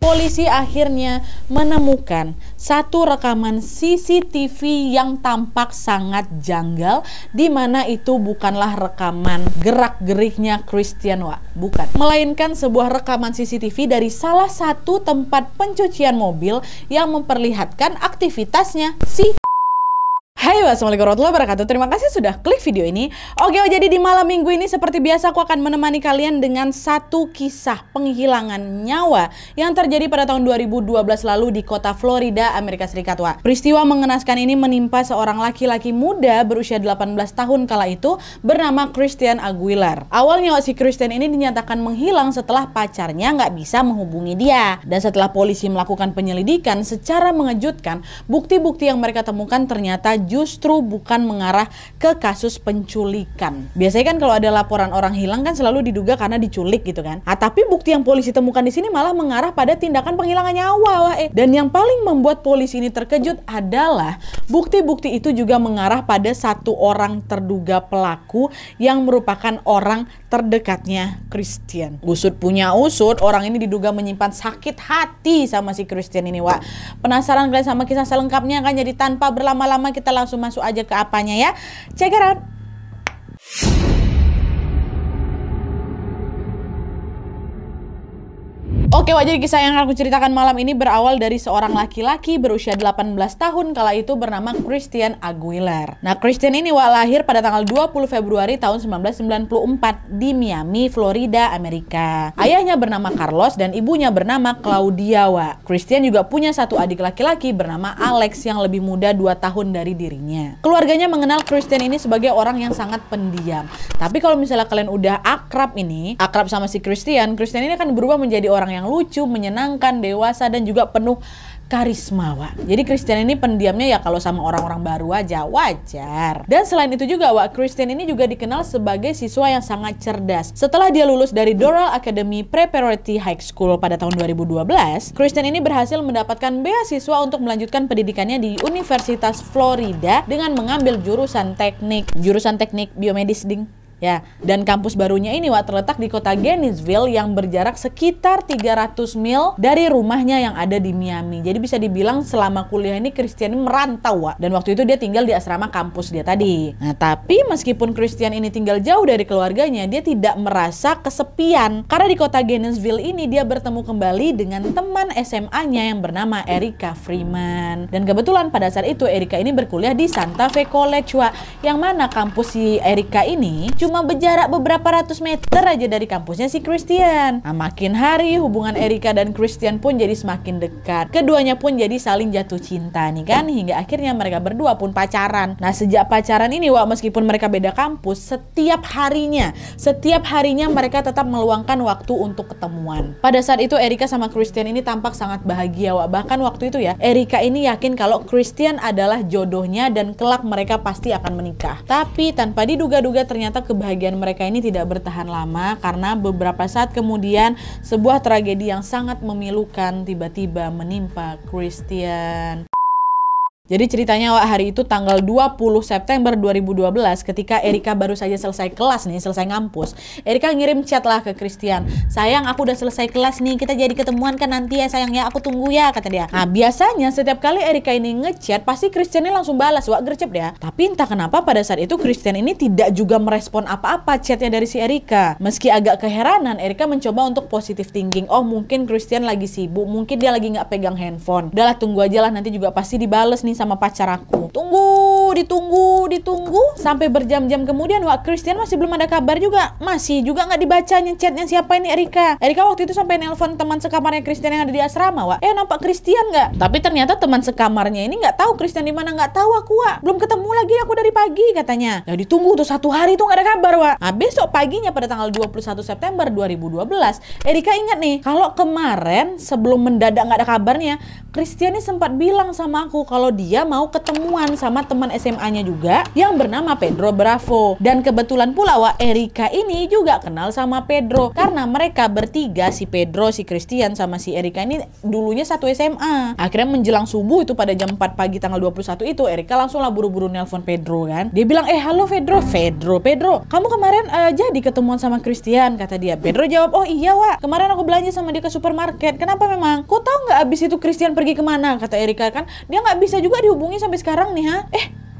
Polisi akhirnya menemukan satu rekaman CCTV yang tampak sangat janggal, di mana itu bukanlah rekaman gerak-geriknya Christian, bukan, melainkan sebuah rekaman CCTV dari salah satu tempat pencucian mobil yang memperlihatkan aktivitasnya si. Hai, wassalamualaikum warahmatullahi wabarakatuh. Terima kasih sudah klik video ini. Oke, jadi di malam minggu ini seperti biasa aku akan menemani kalian dengan satu kisah penghilangan nyawa yang terjadi pada tahun 2012 lalu di kota Florida, Amerika Serikat. Peristiwa mengenaskan ini menimpa seorang laki-laki muda berusia 18 tahun kala itu bernama Christian Aguilar. Awalnya si Christian ini dinyatakan menghilang setelah pacarnya nggak bisa menghubungi dia. Dan setelah polisi melakukan penyelidikan secara mengejutkan, bukti-bukti yang mereka temukan ternyata justru bukan mengarah ke kasus penculikan. Biasanya kan kalau ada laporan orang hilang kan selalu diduga karena diculik gitu kan. Tapi bukti yang polisi temukan di sini malah mengarah pada tindakan penghilangan nyawa. Dan yang paling membuat polisi ini terkejut adalah bukti-bukti itu juga mengarah pada satu orang terduga pelaku yang merupakan orang terdekatnya Christian. Usut punya usut, orang ini diduga menyimpan sakit hati sama si Christian ini, Penasaran kalian sama kisah selengkapnya kan? Jadi tanpa berlama-lama kita langsung masuk aja ke apanya ya. Check it out. Oke, jadi kisah yang aku ceritakan malam ini berawal dari seorang laki-laki berusia 18 tahun kala itu bernama Christian Aguilar. Nah, Christian ini lahir pada tanggal 20 Februari tahun 1994 di Miami, Florida, Amerika. Ayahnya bernama Carlos dan ibunya bernama Claudia. Christian juga punya satu adik laki-laki bernama Alex yang lebih muda 2 tahun dari dirinya. Keluarganya mengenal Christian ini sebagai orang yang sangat pendiam. Tapi kalau misalnya kalian udah akrab sama si Christian ini akan berubah menjadi orang yang lucu, menyenangkan, dewasa, dan juga penuh karisma, Jadi Christian ini pendiamnya ya kalau sama orang-orang baru aja, wajar. Dan selain itu juga, Christian ini juga dikenal sebagai siswa yang sangat cerdas. Setelah dia lulus dari Doral Academy Preparatory High School pada tahun 2012, Christian ini berhasil mendapatkan beasiswa untuk melanjutkan pendidikannya di Universitas Florida dengan mengambil jurusan teknik biomedis, ya, dan kampus barunya ini terletak di kota Gainesville yang berjarak sekitar 300 mil dari rumahnya yang ada di Miami. Jadi bisa dibilang selama kuliah ini Christian ini merantau, dan waktu itu dia tinggal di asrama kampus dia tadi. Nah, tapi meskipun Christian ini tinggal jauh dari keluarganya, dia tidak merasa kesepian karena di kota Gainesville ini dia bertemu kembali dengan teman SMA-nya yang bernama Erica Freeman. Dan kebetulan pada saat itu Erica ini berkuliah di Santa Fe College, yang mana kampus si Erica ini cuma berjarak beberapa ratus meter aja dari kampusnya si Christian. Nah, makin hari hubungan Erica dan Christian pun jadi semakin dekat. Keduanya pun jadi saling jatuh cinta nih kan, hingga akhirnya mereka berdua pun pacaran. Nah, sejak pacaran ini meskipun mereka beda kampus, setiap harinya mereka tetap meluangkan waktu untuk ketemuan. Pada saat itu Erica sama Christian ini tampak sangat bahagia, Bahkan waktu itu ya, Erica ini yakin kalau Christian adalah jodohnya dan kelak mereka pasti akan menikah. Tapi tanpa diduga-duga ternyata kebahagiaan mereka ini tidak bertahan lama karena beberapa saat kemudian sebuah tragedi yang sangat memilukan tiba-tiba menimpa Christian. Jadi ceritanya hari itu tanggal 20 September 2012 ketika Erica baru saja selesai kelas nih, selesai ngampus. Erica ngirim chat lah ke Christian. "Sayang, aku udah selesai kelas nih, kita jadi ketemuan kan nanti ya sayang ya, aku tunggu ya," kata dia. Nah, biasanya setiap kali Erica ini ngechat pasti Christian ini langsung balas, gercep dia. Tapi entah kenapa pada saat itu Christian ini tidak juga merespon apa-apa chatnya dari si Erica. Meski agak keheranan, Erica mencoba untuk positive thinking. Oh, mungkin Christian lagi sibuk, mungkin dia lagi nggak pegang handphone. Udahlah, tunggu aja lah, nanti juga pasti dibales nih sama pacar aku. Ditunggu sampai berjam-jam kemudian Christian masih belum ada kabar juga. Masih juga nggak dibacanya chatnya siapa ini Erica. Erica waktu itu sampai nelpon teman sekamarnya Christian yang ada di asrama, nampak Christian nggak? Tapi ternyata teman sekamarnya ini nggak tahu Christian di mana, nggak tahu aku, belum ketemu lagi aku dari pagi katanya. Nah, ditunggu tuh 1 hari tuh nggak ada kabar, Nah, besok paginya pada tanggal 21 September 2012 Erica ingat nih kalau kemarin sebelum mendadak nggak ada kabarnya, Christian ini sempat bilang sama aku kalau dia mau ketemuan sama teman SMA-nya juga yang bernama Pedro Bravo. Dan kebetulan pula Wak, Erika ini juga kenal sama Pedro karena mereka bertiga, si Pedro, si Christian sama si Erika ini dulunya satu SMA. Akhirnya menjelang subuh itu pada jam 4 pagi tanggal 21 itu Erika langsung lah buru-buru nelpon Pedro kan. Dia bilang, halo Pedro, kamu kemarin jadi ketemuan sama Christian, kata dia. Pedro jawab, oh iya Wak, kemarin aku belanja sama dia ke supermarket. Kenapa memang? Kok tahu nggak abis itu Christian pergi kemana? Kata Erika kan, dia nggak bisa juga dihubungi sampai sekarang nih ha.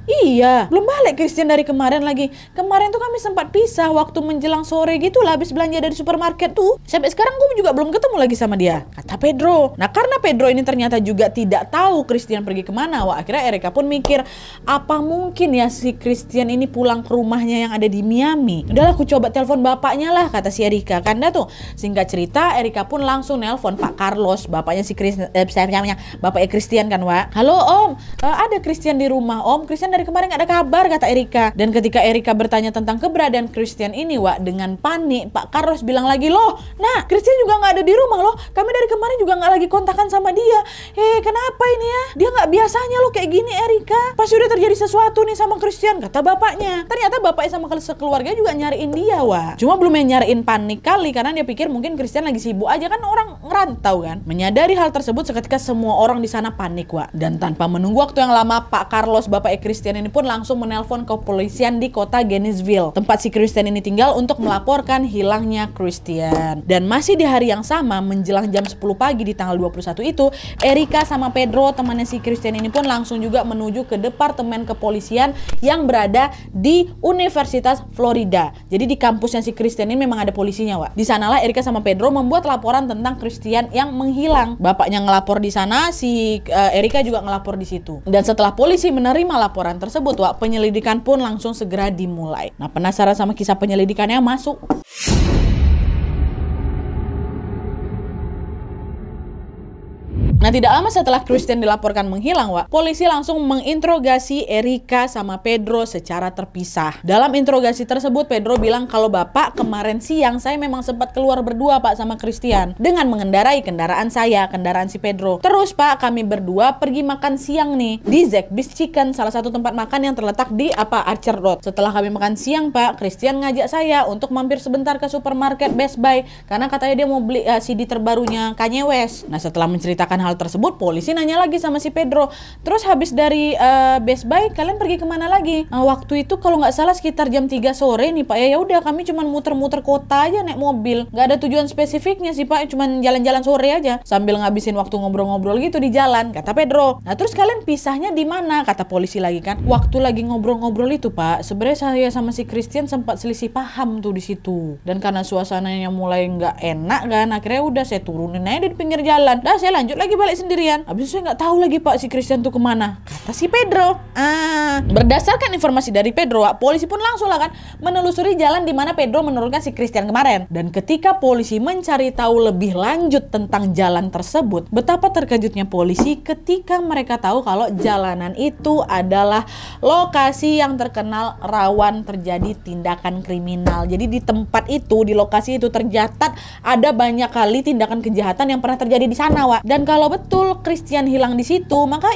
Iya, belum balik Christian dari kemarin lagi. Kemarin tuh kami sempat pisah waktu menjelang sore gitu lah, habis belanja dari supermarket tuh. Sampai sekarang gue juga belum ketemu lagi sama dia, kata Pedro. Nah karena Pedro ini ternyata juga tidak tahu Christian pergi kemana, wah akhirnya Erika pun mikir, apa mungkin ya si Christian ini pulang ke rumahnya yang ada di Miami. Udahlah aku coba telepon bapaknya lah, kata si Erika. Karena tuh singkat cerita Erika pun langsung nelpon Pak Carlos, bapaknya si bapaknya Christian kan Wak. Halo Om, ada Christian di rumah Om. Christian dari kemarin gak ada kabar, kata Erika. Dan ketika Erika bertanya tentang keberadaan Christian ini Wak, dengan panik Pak Carlos bilang lagi, loh nah Christian juga gak ada di rumah loh, kami dari kemarin juga gak lagi kontakan sama dia. Kenapa ini ya, dia gak biasanya loh kayak gini Erika, pasti udah terjadi sesuatu nih sama Christian, kata bapaknya. Ternyata bapaknya sama sekeluarga juga nyariin dia Wak, cuma belum yang nyariin panik kali karena dia pikir mungkin Christian lagi sibuk aja, kan orang ngerantau kan. Menyadari hal tersebut seketika semua orang di sana panik Wak, dan tanpa menunggu waktu yang lama Pak Carlos, bapaknya Christian ini pun langsung menelpon kepolisian di kota Gainesville, tempat si Christian ini tinggal, untuk melaporkan hilangnya Christian. Dan masih di hari yang sama, menjelang jam 10 pagi di tanggal 21 itu, Erika sama Pedro, temannya si Christian ini pun langsung juga menuju ke departemen kepolisian yang berada di Universitas Florida. Jadi di kampusnya si Christian ini memang ada polisinya Wak. Di sanalah Erika sama Pedro membuat laporan tentang Christian yang menghilang. Bapaknya ngelapor di sana, si Erika juga ngelapor di situ. Dan setelah polisi menerima laporan tersebut Wak, penyelidikan pun langsung segera dimulai. Nah penasaran sama kisah penyelidikannya? Masuk. Nah tidak lama setelah Christian dilaporkan menghilang Wak, polisi langsung menginterogasi Erika sama Pedro secara terpisah. Dalam interogasi tersebut Pedro bilang kalau bapak kemarin siang saya memang sempat keluar berdua Pak sama Christian dengan mengendarai kendaraan saya, kendaraan si Pedro. Terus Pak kami berdua pergi makan siang nih di Zaxby's Chicken, salah satu tempat makan yang terletak di Archer Road. Setelah kami makan siang Pak, Christian ngajak saya untuk mampir sebentar ke supermarket Best Buy karena katanya dia mau beli CD terbarunya Kanye West. Nah setelah menceritakan hal tersebut, polisi nanya lagi sama si Pedro, terus habis dari Best Buy kalian pergi kemana lagi? Nah, waktu itu kalau nggak salah sekitar jam 3 sore nih Pak, ya udah kami cuma muter-muter kota aja naik mobil, nggak ada tujuan spesifiknya sih Pak, cuma jalan-jalan sore aja sambil ngabisin waktu ngobrol-ngobrol gitu di jalan, kata Pedro. Nah terus kalian pisahnya di mana? Kata polisi lagi kan, waktu lagi ngobrol-ngobrol itu Pak, sebenarnya saya sama si Christian sempat selisih paham tuh di situ, dan karena suasananya mulai nggak enak kan, akhirnya udah saya turunin aja di pinggir jalan, dah saya lanjut lagi balik sendirian. Habis itu saya nggak tahu lagi Pak si Christian tuh kemana, kata si Pedro. Berdasarkan informasi dari Pedro, polisi pun langsung lah kan menelusuri jalan di mana Pedro menurunkan si Christian kemarin. Dan ketika polisi mencari tahu lebih lanjut tentang jalan tersebut, betapa terkejutnya polisi ketika mereka tahu kalau jalanan itu adalah lokasi yang terkenal rawan terjadi tindakan kriminal. Jadi di tempat itu, di lokasi itu tercatat ada banyak kali tindakan kejahatan yang pernah terjadi di sana Wak. Dan kalau betul Christian hilang di situ, maka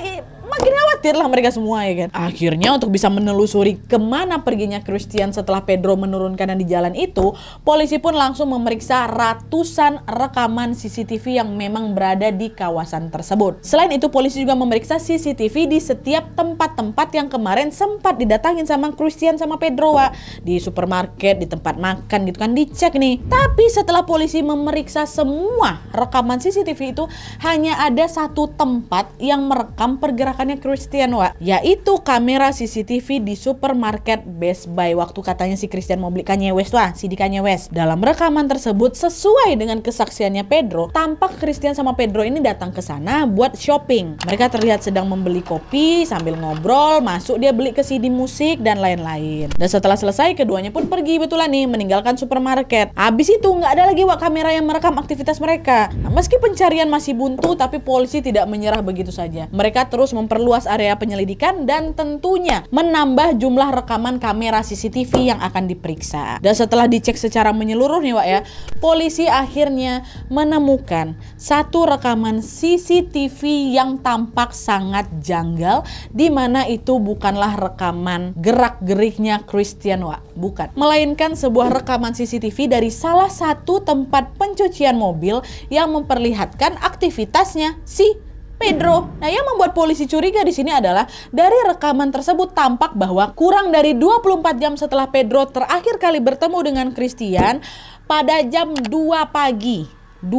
makin khawatir lah mereka semua ya kan. Akhirnya untuk bisa menelusuri kemana perginya Christian setelah Pedro menurunkan di jalan itu, polisi pun langsung memeriksa ratusan rekaman CCTV yang memang berada di kawasan tersebut. Selain itu polisi juga memeriksa CCTV di setiap tempat-tempat yang kemarin sempat didatangin sama Christian sama Pedro Wak. Di supermarket, di tempat makan gitu kan, dicek nih. Tapi setelah polisi memeriksa semua rekaman CCTV itu, hanya ada satu tempat yang merekam pergerakan Christian Wak, yaitu kamera CCTV di supermarket Best Buy waktu katanya si Christian mau beli Kanye West CD Kanye West. Dalam rekaman tersebut sesuai dengan kesaksiannya Pedro, tampak Christian sama Pedro ini datang ke sana buat shopping. Mereka terlihat sedang membeli kopi sambil ngobrol, masuk dia beli ke CD musik dan lain-lain. Dan setelah selesai keduanya pun pergi betulan nih meninggalkan supermarket. Habis itu nggak ada lagi Wak kamera yang merekam aktivitas mereka. Nah, meski pencarian masih buntu, tapi polisi tidak menyerah begitu saja. Mereka terus memperbaiki memperluas area penyelidikan dan tentunya menambah jumlah rekaman kamera CCTV yang akan diperiksa. Dan setelah dicek secara menyeluruh nih Wak ya, polisi akhirnya menemukan satu rekaman CCTV yang tampak sangat janggal, di mana itu bukanlah rekaman gerak-geriknya Christian Wak, bukan, melainkan sebuah rekaman CCTV dari salah satu tempat pencucian mobil yang memperlihatkan aktivitasnya si Pedro. Nah, yang membuat polisi curiga di sini adalah dari rekaman tersebut tampak bahwa kurang dari 24 jam setelah Pedro terakhir kali bertemu dengan Christian pada jam 2 pagi, 2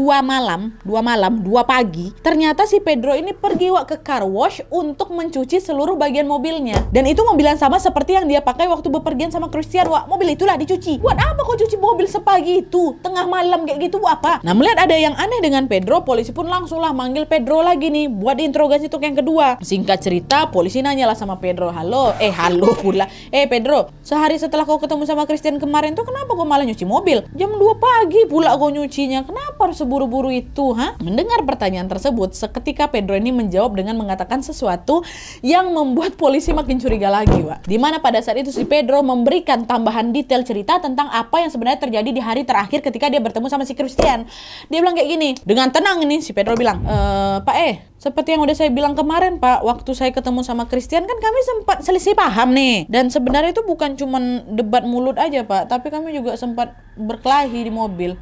pagi, ternyata si Pedro ini pergi Wak ke car wash untuk mencuci seluruh bagian mobilnya. Dan itu mobil yang sama seperti yang dia pakai waktu bepergian sama Christian Wak. Mobil itulah dicuci. Buat apa kau cuci mobil sepagi itu? Tengah malam kayak gitu apa? Nah, melihat ada yang aneh dengan Pedro, polisi pun langsunglah manggil Pedro lagi nih buat diinterogasi untuk yang kedua. Singkat cerita, polisi nanyalah sama Pedro, halo pula. Pedro, sehari setelah kau ketemu sama Christian kemarin tuh kenapa kau malah nyuci mobil? Jam 2 pagi pula kau nyucinya. Kenapa harus seburu-buru itu, ha? Mendengar pertanyaan tersebut, seketika Pedro ini menjawab dengan mengatakan sesuatu yang membuat polisi makin curiga lagi, Wak. Dimana pada saat itu si Pedro memberikan tambahan detail cerita tentang apa yang sebenarnya terjadi di hari terakhir ketika dia bertemu sama si Christian. Dia bilang kayak gini, dengan tenang ini si Pedro bilang, Pak seperti yang udah saya bilang kemarin Pak, waktu saya ketemu sama Christian kan kami sempat selisih paham nih. Dan sebenarnya itu bukan cuman debat mulut aja Pak, tapi kami juga sempat berkelahi di mobil.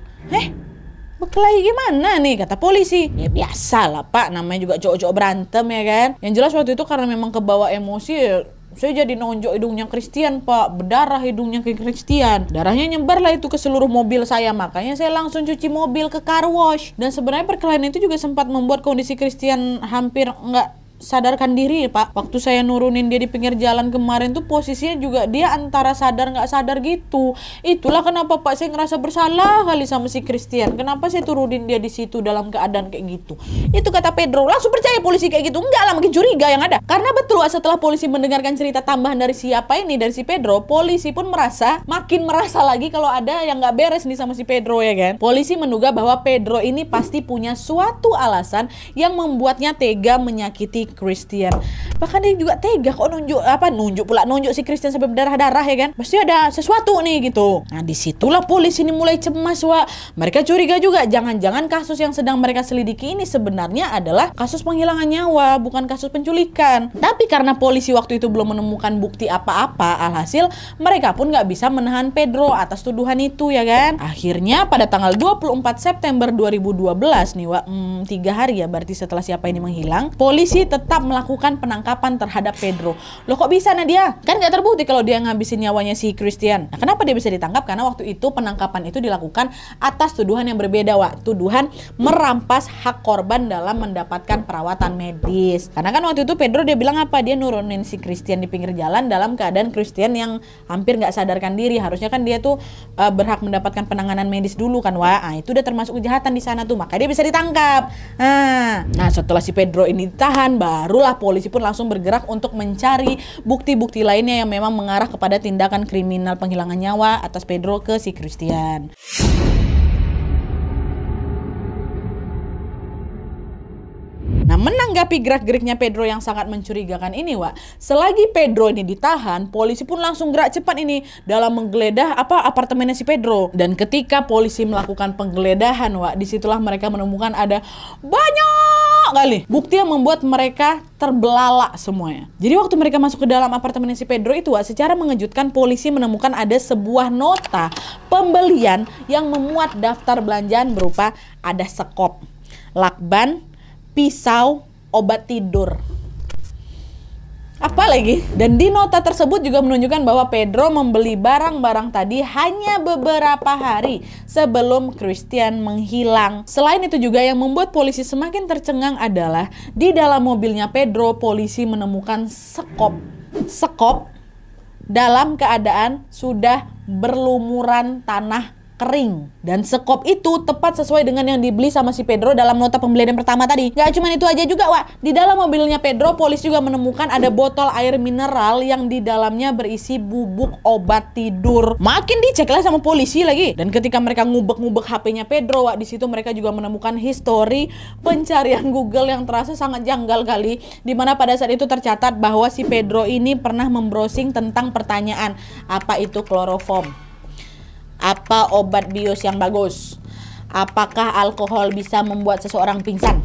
Berkelahi gimana nih, kata polisi. Ya biasa lah Pak, namanya juga cowok-cowok berantem ya kan. Yang jelas waktu itu karena memang kebawa emosi ya, saya jadi nonjok hidungnya Christian Pak, berdarah hidungnya ke Christian. Darahnya nyebar lah itu ke seluruh mobil saya, makanya saya langsung cuci mobil ke car wash. Dan sebenarnya perkelahian itu juga sempat membuat kondisi Christian hampir nggak sadarkan diri Pak. Waktu saya nurunin dia di pinggir jalan kemarin tuh posisinya juga dia antara sadar nggak sadar gitu. Itulah kenapa Pak saya ngerasa bersalah kali sama si Christian. Kenapa saya turunin dia di situ dalam keadaan kayak gitu. Itu kata Pedro. Langsung percaya polisi kayak gitu? Enggak lah, makin curiga yang ada. Karena betul setelah polisi mendengarkan cerita tambahan dari siapa ini, dari si Pedro, polisi pun makin merasa lagi kalau ada yang nggak beres nih sama si Pedro ya kan. Polisi menduga bahwa Pedro ini pasti punya suatu alasan yang membuatnya tega menyakiti Christian. Bahkan dia juga tega kok nunjuk si Christian sampai berdarah-darah ya kan. Pasti ada sesuatu nih gitu. Nah, disitulah polisi ini mulai cemas Wak. Mereka curiga juga jangan-jangan kasus yang sedang mereka selidiki ini sebenarnya adalah kasus penghilangan nyawa, bukan kasus penculikan. Tapi karena polisi waktu itu belum menemukan bukti apa-apa, alhasil mereka pun nggak bisa menahan Pedro atas tuduhan itu ya kan. Akhirnya pada tanggal 24 September 2012 nih Wak, 3 hari ya berarti setelah siapa ini menghilang, polisi tetap melakukan penangkapan terhadap Pedro. Loh kok bisa Nadia? Kan gak terbukti kalau dia ngabisin nyawanya si Christian. Nah, kenapa dia bisa ditangkap? Karena waktu itu penangkapan itu dilakukan atas tuduhan yang berbeda Wak. Tuduhan merampas hak korban dalam mendapatkan perawatan medis. Karena kan waktu itu Pedro dia bilang apa? Dia nurunin si Christian di pinggir jalan dalam keadaan Christian yang hampir gak sadarkan diri. Harusnya kan dia tuh berhak mendapatkan penanganan medis dulu kan Wak. Nah, itu udah termasuk kejahatan di sana tuh. Makanya dia bisa ditangkap. Nah, setelah si Pedro ini ditahan, barulah polisi pun langsung bergerak untuk mencari bukti-bukti lainnya yang memang mengarah kepada tindakan kriminal penghilangan nyawa atas Pedro ke si Christian. Nah, menanggapi gerak-geriknya Pedro yang sangat mencurigakan ini, Wak, selagi Pedro ini ditahan, polisi pun langsung gerak cepat ini dalam menggeledah apartemennya si Pedro. Dan ketika polisi melakukan penggeledahan, Wak, disitulah mereka menemukan ada banyak kali bukti yang membuat mereka terbelalak semuanya. Jadi waktu mereka masuk ke dalam apartemen si Pedro itu, Wak, secara mengejutkan polisi menemukan ada sebuah nota pembelian yang memuat daftar belanjaan berupa ada sekop, lakban, pisau, obat tidur. Apa lagi? Dan di nota tersebut juga menunjukkan bahwa Pedro membeli barang-barang tadi hanya beberapa hari sebelum Christian menghilang. Selain itu juga yang membuat polisi semakin tercengang adalah di dalam mobilnya Pedro, polisi menemukan sekop dalam keadaan sudah berlumuran tanah kering. Dan sekop itu tepat sesuai dengan yang dibeli sama si Pedro dalam nota pembelian yang pertama tadi. Gak cuma itu aja juga, Wak. Di dalam mobilnya Pedro, polisi juga menemukan ada botol air mineral yang di dalamnya berisi bubuk obat tidur. Makin dicek lah sama polisi lagi. Dan ketika mereka ngubek-ngubek HP-nya Pedro, Wak, di situ mereka juga menemukan histori pencarian Google yang terasa sangat janggal kali. Dimana pada saat itu tercatat bahwa si Pedro ini pernah membrowsing tentang pertanyaan, apa itu kloroform? Apa obat bius yang bagus? Apakah alkohol bisa membuat seseorang pingsan?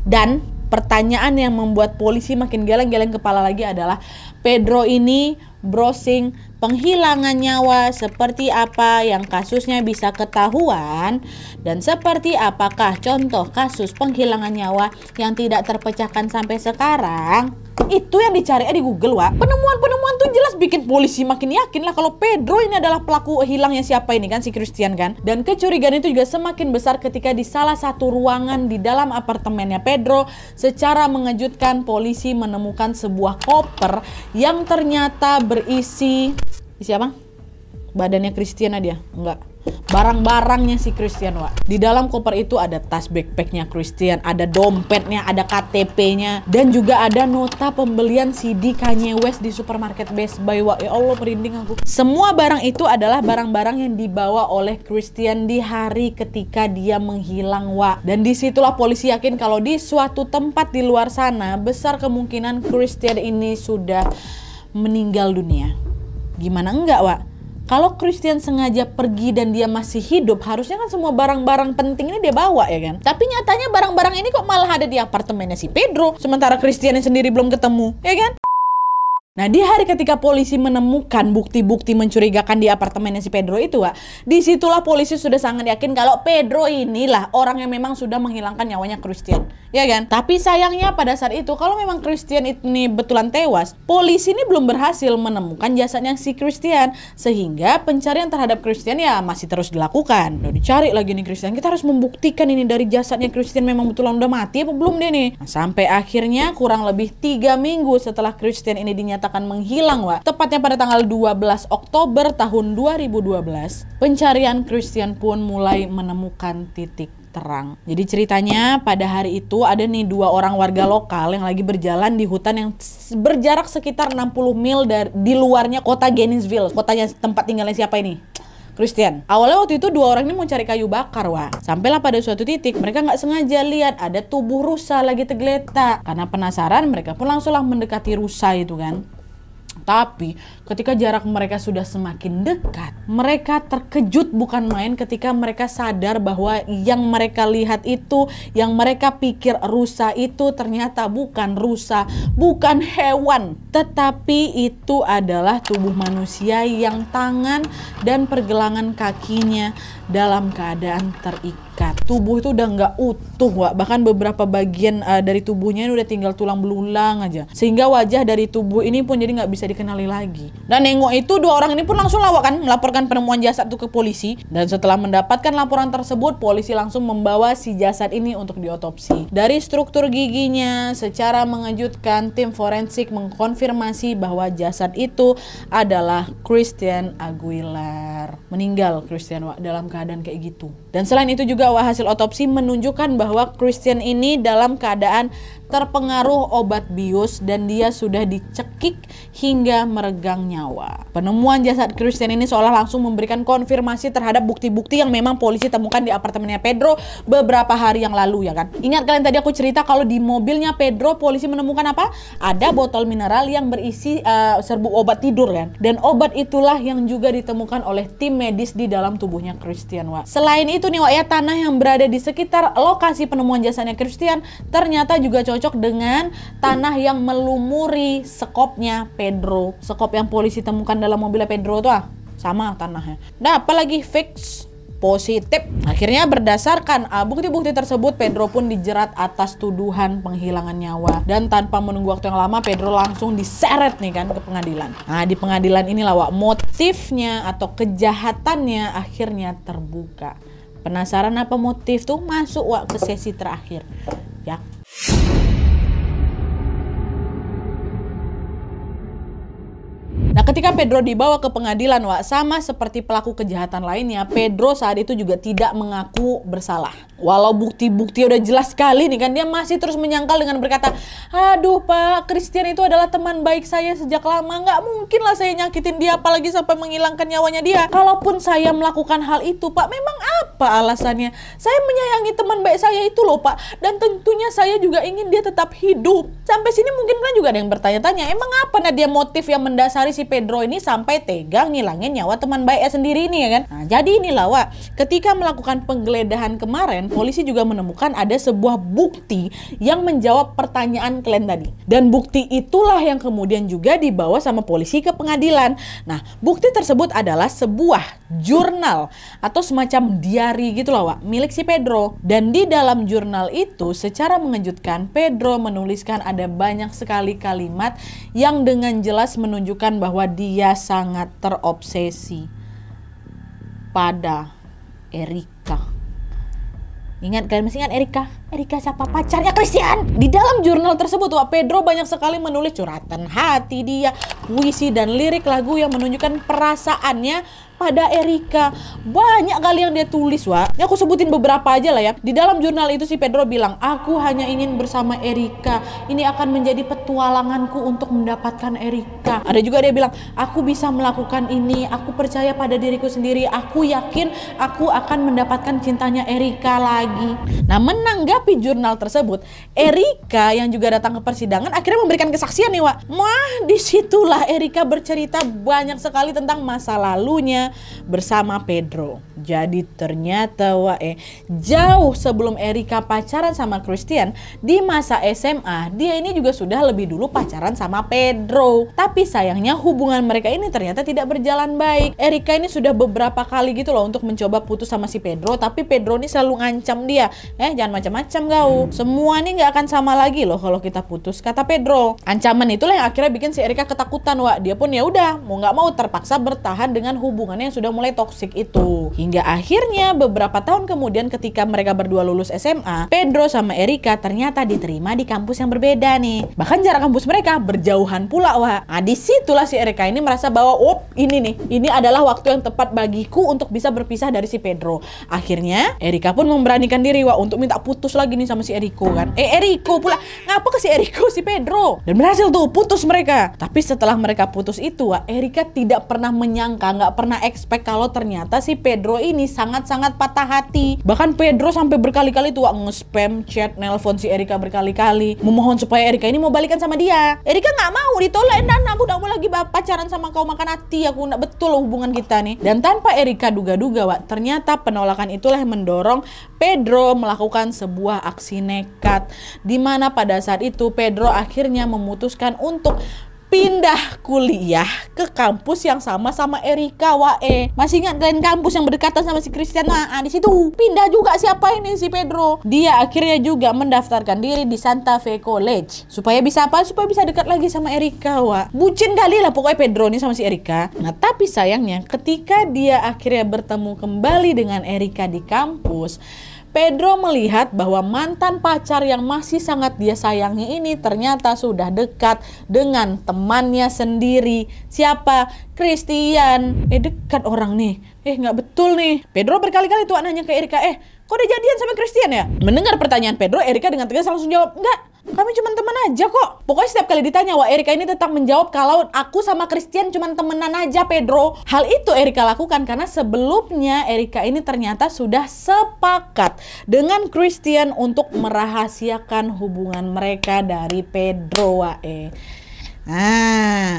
Dan pertanyaan yang membuat polisi makin geleng-geleng kepala lagi adalah Pedro ini browsing penghilangan nyawa seperti apa yang kasusnya bisa ketahuan dan seperti apakah contoh kasus penghilangan nyawa yang tidak terpecahkan sampai sekarang. Itu yang dicari di Google, Wak. Penemuan-penemuan tuh jelas bikin polisi makin yakin lah kalau Pedro ini adalah pelaku hilangnya siapa ini kan, si Christian kan. Dan kecurigaan itu juga semakin besar ketika di salah satu ruangan di dalam apartemennya Pedro, secara mengejutkan polisi menemukan sebuah koper yang ternyata berisi apa? Badannya Christian dia? Enggak. Barang-barangnya si Christian, Wak. Di dalam koper itu ada tas backpacknya Christian, ada dompetnya, ada KTP-nya, dan juga ada nota pembelian CD Kanye West di supermarket Best Buy, Wak. Ya Allah, merinding aku. Semua barang itu adalah barang-barang yang dibawa oleh Christian di hari ketika dia menghilang, Wak. Dan disitulah polisi yakin kalau di suatu tempat di luar sana besar kemungkinan Christian ini sudah meninggal dunia. Gimana enggak, Wak? Kalau Christian sengaja pergi dan dia masih hidup, harusnya kan semua barang-barang penting ini dia bawa ya kan. Tapi nyatanya barang-barang ini kok malah ada di apartemennya si Pedro, sementara Christian sendiri belum ketemu, ya kan? Nah, di hari ketika polisi menemukan bukti-bukti mencurigakan di apartemennya si Pedro itu, Wak, disitulah polisi sudah sangat yakin kalau Pedro inilah orang yang memang sudah menghilangkan nyawanya Christian, ya kan? Tapi sayangnya pada saat itu, kalau memang Christian ini betulan tewas, polisi ini belum berhasil menemukan jasadnya si Christian, sehingga pencarian terhadap Christian ya masih terus dilakukan. Udah dicari lagi nih Christian, kita harus membuktikan ini dari jasadnya Christian memang betulan udah mati apa belum dia nih. Nah, sampai akhirnya kurang lebih 3 minggu setelah Christian ini dinyatakan menghilang, Wak, tepatnya pada tanggal 12 Oktober tahun 2012, pencarian Christian pun mulai menemukan titik terang. Jadi ceritanya pada hari itu ada nih 2 orang warga lokal yang lagi berjalan di hutan yang berjarak sekitar 60 mil di luarnya kota Gainesville, kotanya tempat tinggalnya siapa ini? Christian. Awalnya waktu itu 2 orang ini mau cari kayu bakar, Wak. Sampailah pada suatu titik mereka nggak sengaja lihat ada tubuh rusa lagi tergeletak. Karena penasaran mereka pun langsunglah mendekati rusa itu kan. Tapi ketika jarak mereka sudah semakin dekat, mereka terkejut bukan main ketika mereka sadar bahwa yang mereka lihat itu, yang mereka pikir rusa itu ternyata bukan rusa, bukan hewan, tetapi itu adalah tubuh manusia yang tangan dan pergelangan kakinya dalam keadaan terikat. Tubuh itu udah nggak utuh, Wak. Bahkan beberapa bagian dari tubuhnya ini udah tinggal tulang belulang aja, sehingga wajah dari tubuh ini pun jadi nggak bisa dikenali lagi. Dan nengok itu 2 orang ini pun langsung lawak kan melaporkan penemuan jasad itu ke polisi. Dan setelah mendapatkan laporan tersebut, polisi langsung membawa si jasad ini untuk diotopsi. Dari struktur giginya, secara mengejutkan tim forensik mengkonfirmasi bahwa jasad itu adalah Christian Aguilar. Meninggal Christian, Wak, dalam keadaan kayak gitu. Dan selain itu juga, Wak, hasil otopsi menunjukkan bahwa Christian ini dalam keadaan terpengaruh obat bius dan dia sudah dicekik hingga meregang nyawa. Penemuan jasad Christian ini seolah langsung memberikan konfirmasi terhadap bukti-bukti yang memang polisi temukan di apartemennya Pedro beberapa hari yang lalu, ya kan. Ingat kalian tadi aku cerita kalau di mobilnya Pedro polisi menemukan apa? Ada botol mineral yang berisi serbuk obat tidur kan. Dan obat itulah yang juga ditemukan oleh tim medis di dalam tubuhnya Christian, Wak. Selain itu nih, Wak, ya, tanah yang berada di sekitar lokasi penemuan jasadnya Christian ternyata juga cocok dengan tanah yang melumuri sekopnya Pedro. Sekop yang polisi temukan dalam mobilnya Pedro tuh sama tanahnya. Nah, apalagi fix positif. Akhirnya berdasarkan bukti-bukti tersebut, Pedro pun dijerat atas tuduhan penghilangan nyawa. Dan tanpa menunggu waktu yang lama, Pedro langsung diseret nih kan ke pengadilan. Nah, di pengadilan inilah, Wak, motifnya atau kejahatannya akhirnya terbuka. Penasaran apa motif tuh? Masuk, Wak, ke sesi terakhir ya. Nah, ketika Ketika Pedro dibawa ke pengadilan, Wak, sama seperti pelaku kejahatan lainnya, Pedro saat itu juga tidak mengaku bersalah. Walau bukti-bukti udah jelas sekali nih kan, dia masih terus menyangkal dengan berkata, aduh Pak, Christian itu adalah teman baik saya sejak lama, nggak mungkin lah saya nyakitin dia, apalagi sampai menghilangkan nyawanya dia. Kalaupun saya melakukan hal itu, Pak, memang apa alasannya? Saya menyayangi teman baik saya itu loh, Pak, dan tentunya saya juga ingin dia tetap hidup. Sampai sini mungkin kan juga ada yang bertanya-tanya, emang apa dia motif yang mendasari si Pedro ini sampai tega ngilangin nyawa teman baiknya sendiri ini ya kan? Nah, jadi inilah, Wak, ketika melakukan penggeledahan kemarin, polisi juga menemukan ada sebuah bukti yang menjawab pertanyaan kalian tadi. Dan bukti itulah yang kemudian juga dibawa sama polisi ke pengadilan. Nah, bukti tersebut adalah sebuah jurnal atau semacam diary gitu loh, Wak, milik si Pedro. Dan di dalam jurnal itu secara mengejutkan Pedro menuliskan ada banyak sekali kalimat yang dengan jelas menunjukkan bahwa dia sangat terobsesi pada Erika. Ingat, kalian masih ingat Erika? Erika siapa? Pacarnya Christian. Di dalam jurnal tersebut, Wak, Pedro banyak sekali menulis curhatan hati dia, puisi dan lirik lagu yang menunjukkan perasaannya pada Erika. Banyak kali yang dia tulis, Wak. Ini aku sebutin beberapa aja lah ya. Di dalam jurnal itu si Pedro bilang, aku hanya ingin bersama Erika. Ini akan menjadi petualanganku untuk mendapatkan Erika. Ada juga dia bilang, aku bisa melakukan ini. Aku percaya pada diriku sendiri. Aku yakin aku akan mendapatkan cintanya Erika lagi. Nah, menanggapi jurnal tersebut, Erika yang juga datang ke persidangan akhirnya memberikan kesaksian nih, Wak. Wah, disitulah Erika bercerita banyak sekali tentang masa lalunya bersama Pedro. Jadi ternyata, Wak, jauh sebelum Erika pacaran sama Christian, di masa SMA dia ini juga sudah lebih dulu pacaran sama Pedro. Tapi sayangnya hubungan mereka ini ternyata tidak berjalan baik. Erika ini sudah beberapa kali gitu loh untuk mencoba putus sama si Pedro, tapi Pedro ini selalu ngancam dia, jangan macam-macam kau, semua ini nggak akan sama lagi loh kalau kita putus, kata Pedro. Ancaman itulah yang akhirnya bikin si Erika ketakutan, Wak. Dia pun ya udah mau nggak mau terpaksa bertahan dengan hubungan yang sudah mulai toksik itu. Hingga akhirnya beberapa tahun kemudian ketika mereka berdua lulus SMA, Pedro sama Erika ternyata diterima di kampus yang berbeda nih. Bahkan jarak kampus mereka berjauhan pula, Wak. Nah, disitulah si Erika ini merasa bahwa ini adalah waktu yang tepat bagiku untuk bisa berpisah dari si Pedro. Akhirnya Erika pun memberanikan diri, Wak, untuk minta putus lagi nih sama si Eriko kan. Eriko pula ngapa ke si Eriko, si Pedro. Dan berhasil tuh putus mereka. Tapi setelah mereka putus itu, Wak, Erika tidak pernah menyangka, nggak pernah expect kalau ternyata si Pedro ini sangat-sangat patah hati. Bahkan Pedro sampai berkali-kali tuh, Wak, nge-spam chat, nelpon si Erika berkali-kali, memohon supaya Erika ini mau balikan sama dia. Erika nggak mau, ditolak, dan aku nggak mau lagi pacaran sama kau, makan hati aku, nggak betul loh hubungan kita nih. Dan tanpa Erika duga-duga, Wak, ternyata penolakan itulah yang mendorong Pedro melakukan sebuah aksi nekat, di mana pada saat itu Pedro akhirnya memutuskan untuk pindah kuliah ke kampus yang sama Erika, Wak. Masih ingat kalian kampus yang berdekatan sama si Christian? Nah, di situ pindah juga siapa ini si Pedro. Dia akhirnya juga mendaftarkan diri di Santa Fe College. Supaya bisa apa? Supaya bisa dekat lagi sama Erika, Wak. Bucin kali lah pokoknya Pedro ini sama si Erika. Nah, tapi sayangnya ketika dia akhirnya bertemu kembali dengan Erika di kampus, Pedro melihat bahwa mantan pacar yang masih sangat dia sayangi ini ternyata sudah dekat dengan temannya sendiri. Siapa? Christian. Dekat orang nih. Nggak betul nih. Pedro berkali-kali tuh nanya ke Erika, kok udah jadian sama Christian ya? Mendengar pertanyaan Pedro, Erika dengan tegas langsung jawab, enggak. Kami cuma teman aja kok. Pokoknya setiap kali ditanya, Wak, Erika ini tetap menjawab kalau aku sama Christian cuma temenan aja, Pedro. Hal itu Erika lakukan karena sebelumnya Erika ini ternyata sudah sepakat dengan Christian untuk merahasiakan hubungan mereka dari Pedro, Wak.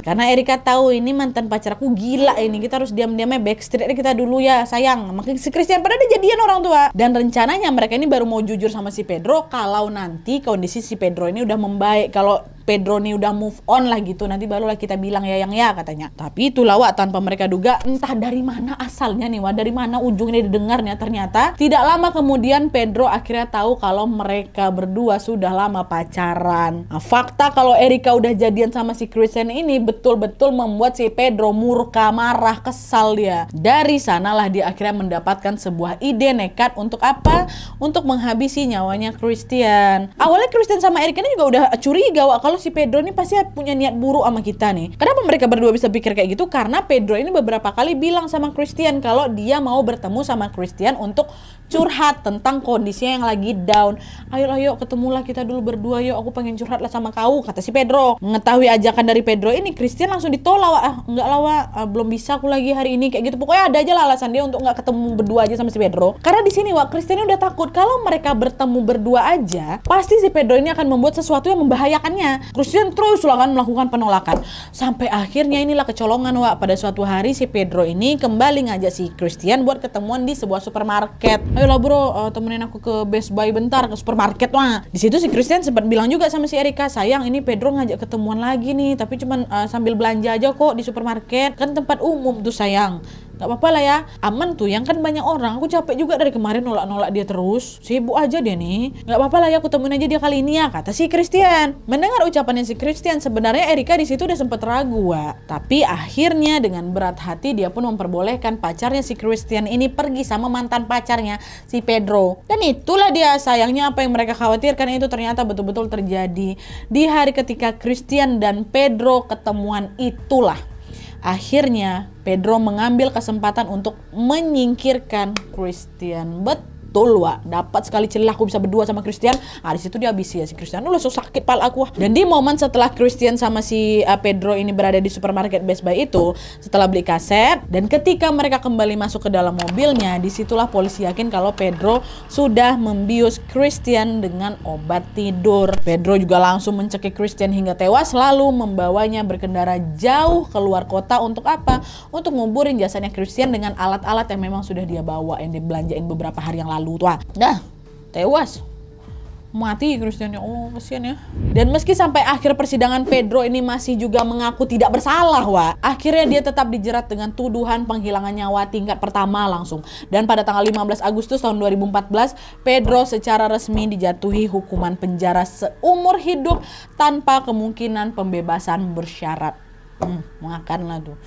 Karena Erika tahu ini mantan pacar aku gila ini, kita harus diam-diamnya backstreet kita dulu ya sayang. Makanya si Christian pada udah jadian orang tua. Dan rencananya mereka ini baru mau jujur sama si Pedro kalau nanti kondisi si Pedro ini udah membaik, kalau Pedro nih udah move on lah gitu, nanti barulah kita bilang ya yang ya katanya. Tapi itulah, Wak, tanpa mereka duga, entah dari mana asalnya nih, Wak, dari mana ujungnya didengarnya, ternyata tidak lama kemudian Pedro akhirnya tahu kalau mereka berdua sudah lama pacaran. Nah, fakta kalau Erika udah jadian sama si Christian ini betul-betul membuat si Pedro murka, marah, kesal dia. Dari sanalah dia akhirnya mendapatkan sebuah ide nekat untuk apa? Untuk menghabisi nyawanya Christian. Awalnya Christian sama Erika ini juga udah curiga, Wak, kalau kalau si Pedro ini pasti punya niat buruk sama kita nih. Kenapa mereka berdua bisa pikir kayak gitu? Karena Pedro ini beberapa kali bilang sama Christian kalau dia mau bertemu sama Christian untuk curhat tentang kondisinya yang lagi down. Ayo ketemulah kita dulu berdua, yuk aku pengen curhat lah sama kau, kata si Pedro. Mengetahui ajakan dari Pedro ini, Christian langsung ditolak. Enggak lah Wak, belum bisa aku lagi hari ini, kayak gitu. Pokoknya ada aja lah alasan dia untuk nggak ketemu berdua aja sama si Pedro. Karena di sini Wak, Christian udah takut kalau mereka bertemu berdua aja, pasti si Pedro ini akan membuat sesuatu yang membahayakannya. Christian terus lah kan melakukan penolakan. Sampai akhirnya inilah kecolongan Wak. Pada suatu hari si Pedro ini kembali ngajak si Christian buat ketemuan di sebuah supermarket. Ayolah bro, temenin aku ke Best Buy bentar, ke supermarket wah. Di situ si Christian sempat bilang juga sama si Erika, sayang ini Pedro ngajak ketemuan lagi nih, tapi cuman sambil belanja aja kok di supermarket, kan tempat umum tuh sayang. Gak apa-apa lah ya, aman tuh, yang kan banyak orang, aku capek juga dari kemarin nolak-nolak dia terus, sibuk aja dia nih. Gak apa-apa lah ya, aku temuin aja dia kali ini ya, kata si Christian. Mendengar ucapannya si Christian, sebenarnya Erika di situ udah sempet ragu, tapi akhirnya dengan berat hati dia pun memperbolehkan pacarnya si Christian ini pergi sama mantan pacarnya si Pedro. Dan itulah dia, sayangnya apa yang mereka khawatirkan itu ternyata betul-betul terjadi. Di hari ketika Christian dan Pedro ketemuan itulah akhirnya Pedro mengambil kesempatan untuk menyingkirkan Christian. Betul Wak, dapat sekali celah aku bisa berdua sama Christian. Di situ dia habisi ya si Christian. Lu so sakit pala aku. Dan di momen setelah Christian sama si Pedro ini berada di supermarket Best Buy itu, setelah beli kaset dan ketika mereka kembali masuk ke dalam mobilnya, disitulah polisi yakin kalau Pedro sudah membius Christian dengan obat tidur. Pedro juga langsung mencekik Christian hingga tewas, lalu membawanya berkendara jauh keluar kota untuk apa? Untuk nguburin jasadnya Christian dengan alat-alat yang memang sudah dia bawa, yang dibelanjain beberapa hari yang lalu. Dah, tewas. Mati Christian, ya Allah, kasihan ya. Dan meski sampai akhir persidangan Pedro ini masih juga mengaku tidak bersalah, Wak. Akhirnya dia tetap dijerat dengan tuduhan penghilangan nyawa tingkat pertama langsung. Dan pada tanggal 15 Agustus tahun 2014, Pedro secara resmi dijatuhi hukuman penjara seumur hidup tanpa kemungkinan pembebasan bersyarat. Mengakan lah tuh.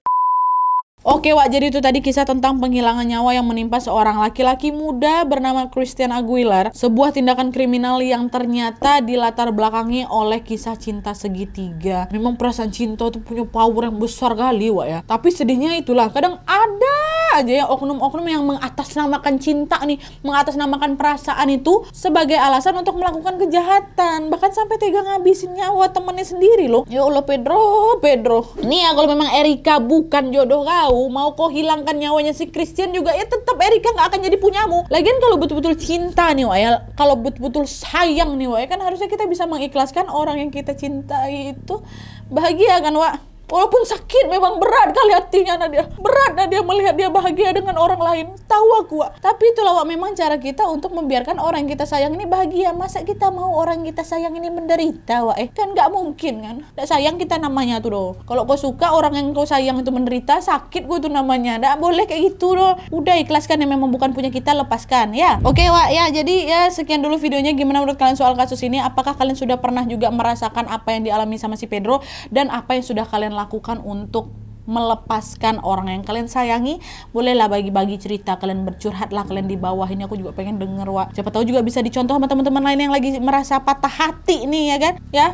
Oke Wak, jadi itu tadi kisah tentang penghilangan nyawa yang menimpa seorang laki-laki muda bernama Christian Aguilar. Sebuah tindakan kriminal yang ternyata dilatar belakangi oleh kisah cinta segitiga. Memang perasaan cinta itu punya power yang besar kali Wak ya. Tapi sedihnya itulah, kadang ada aja ya oknum-oknum yang mengatasnamakan cinta nih, mengatasnamakan perasaan itu sebagai alasan untuk melakukan kejahatan. Bahkan sampai tega ngabisin nyawa temennya sendiri loh. Ya Allah Pedro. Nih ya, kalau memang Erika bukan jodoh kau, mau kau hilangkan nyawanya si Christian juga, ya tetap Erika nggak akan jadi punyamu. Lagian kalau betul-betul cinta nih Wak ya, kalau betul-betul sayang nih Wak ya, kan harusnya kita bisa mengikhlaskan orang yang kita cintai itu bahagia kan Wak. Walaupun sakit, memang berat kali hatinya Nadia. Berat Nadia melihat dia bahagia dengan orang lain. Tahu aku Wak. Tapi itulah Wak, memang cara kita untuk membiarkan orang yang kita sayang ini bahagia. Masa kita mau orang yang kita sayang ini menderita Wak? Kan nggak mungkin kan. Nggak sayang kita namanya tuh doh. Kalau kau suka orang yang kau sayang itu menderita, sakit gue tuh namanya. Nggak boleh kayak gitu doh. Udah ikhlaskan, yang memang bukan punya kita, lepaskan ya. Oke Wak ya, jadi ya sekian dulu videonya. Gimana menurut kalian soal kasus ini? Apakah kalian sudah pernah juga merasakan apa yang dialami sama si Pedro? Dan apa yang sudah kalian lakukan untuk melepaskan orang yang kalian sayangi? Bolehlah bagi-bagi cerita, kalian bercurhatlah kalian di bawah ini, aku juga pengen denger Wak. Siapa tahu juga bisa dicontoh sama teman-teman lain yang lagi merasa patah hati nih ya kan? Ya,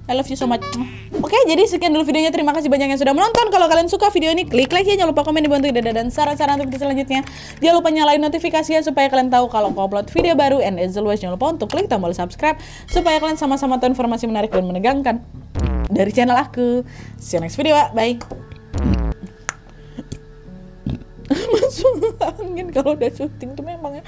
I love you so much. Oke, jadi sekian dulu videonya. Terima kasih banyak yang sudah menonton. Kalau kalian suka video ini, klik like ya. Jangan lupa komen, dibantu ide dan saran-saran untuk video selanjutnya. Jangan lupa nyalain notifikasinya supaya kalian tahu kalau aku upload video baru. And as always, jangan lupa untuk klik tombol subscribe supaya kalian sama-sama tahu informasi menarik dan menegangkan dari channel aku. See you next video, bye. Masuk angin kalau udah syuting tuh memang ya.